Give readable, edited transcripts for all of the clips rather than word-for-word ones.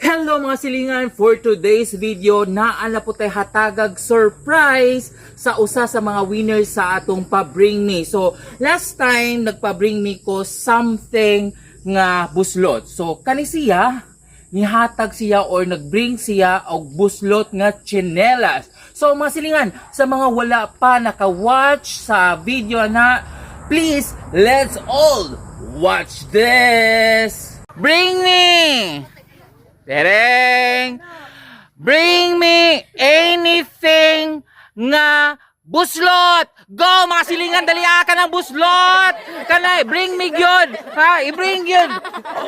Hello mga silingan, for today's video naala po tayo hatagag surprise sa usa sa mga winners sa atong pa-bring me. So last time nagpa-bring me ko something nga buslot. So kani siya nihatag siya or nagbring siya og buslot nga tsinelas. So mga silingan, sa mga wala pa naka-watch sa video na, please let's all watch this. Bring me! Tereng! Bring me anything nga buslot! Go mga silingan, dali ka ng buslot! Kanay, bring me gyud! Ha, i-bring gyud!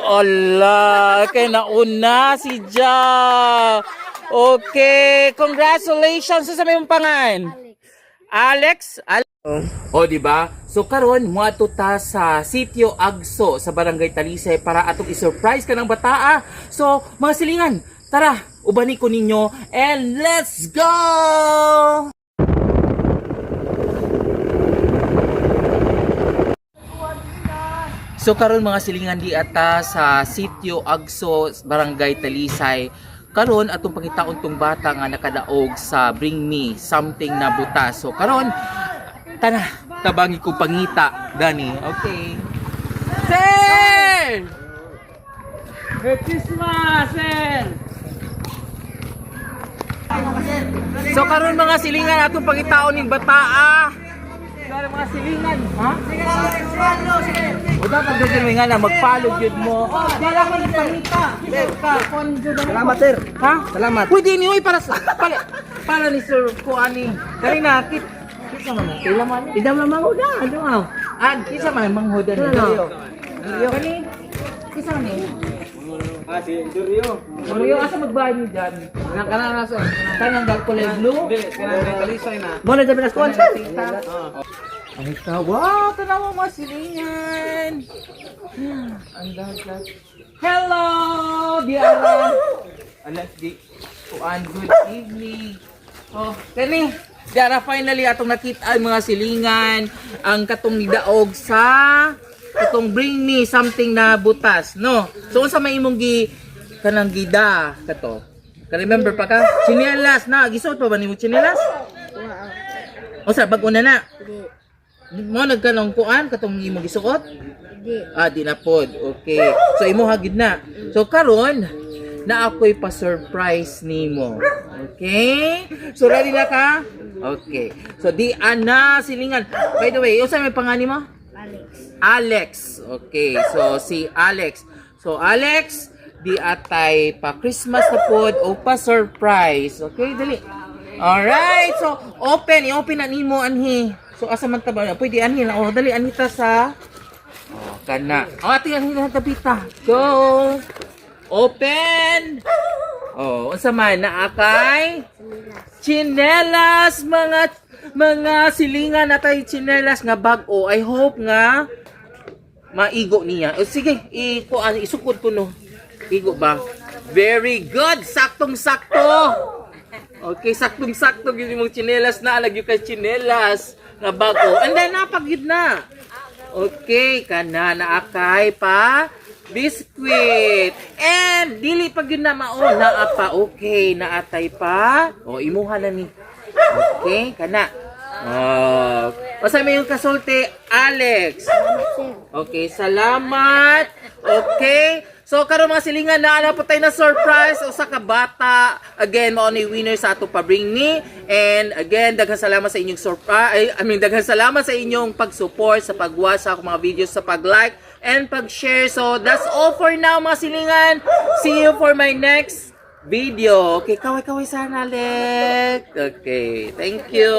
Ala, kay nauna si Ja! Okay, congratulations sa may pangan! Alex? O di ba? So karon moadto ta sa Sitio Agso sa Barangay Talisay para atong i-surprise ka ng bataa. So mga silingan, tara, ubani ko ninyo and let's go! So karon mga silingan di ata sa Sitio Agso, Barangay Talisay. Karon atong pangitaon tong bata nga nakadaog sa Bring Me Something na butas. So karon tara, tabangi ko pangita Dani. Okay. Sir! Merry Christmas, sir! So karon mga silingan atong pangitaon ning bataa. Karon mga silingan, ha? O dapat gud nga na magfollow jud mo. Oh, dala ko ni pangita. Salamat sir. Ha? Salamat. Pwede niyo para sa para ni sir ko ani. Kani na kisa man. Kila man. Idam na manghuda, ano aw? Kisa man manghuda ni Rio. Kani kisa man ni. Si Rio. Rio asa magbayad ni diyan? Kana na sir. Kanang kulay blue. Dili, kanang Talisay na. Mo na jabi na sponsor. Ay wow, tanaw mo mga silingan. Ang dagat. Hello, Diara. Alas di. Good evening. Oh, kani. Diara, finally atong nakita ang mga silingan. Ang katong nidaog sa katong Bring Me Something na butas, no? So unsa may imong kanang gida kato? Ka-remember pa ka? Chinelas na, gisuot pa ba nimo chinelas? O sa bag una na? Mo nagkanong kuan katong imong gisuot? Di na pod. Okay. So imo hagid na. So karon na ako'y pa-surprise nimo. Okay? So ready na ka? Okay. So di ana silingan. By the way, unsa may pangalan mo? Alex. Okay. So si Alex. So Alex, di atay pa Christmas na pod o pa surprise. Okay, dali. Alright. So i-open na nimo anhi. So asa man ta ba? Pwede anhi na. Oh, dali anita sa kana. Ati anhi na tapita. Go. Open. Unsa man naakay? Chinelas mga silingan natay chinelas nga bag-o. I hope nga maigo niya. Sige, isukod ko no. Igo ba? Very good. Saktong-sakto. Okay, saktong-sakto gyud imong chinelas na lagi kay chinelas nga bag-o. And then napagid na. Okay, kana naakay pa biskuit. And dili pa gyud na mao naa pa. Okay, naatay pa. Imuha na ni. Okay, kana. Basta may yung kasulti, Alex. Okay, salamat. Okay. So karon mga silingan naala po tayo na surprise usa ka bata. Again, mao ni winner sa ato pa Bring Me. And again, daghang salamat sa inyong surprise. Daghang salamat sa inyong pag-support sa pag-watch sa akong mga videos, sa pag-like and pag-share. So that's all for now mga silingan. See you for my next video. Okay, kaway-kaway sana, Alex. Okay, thank you.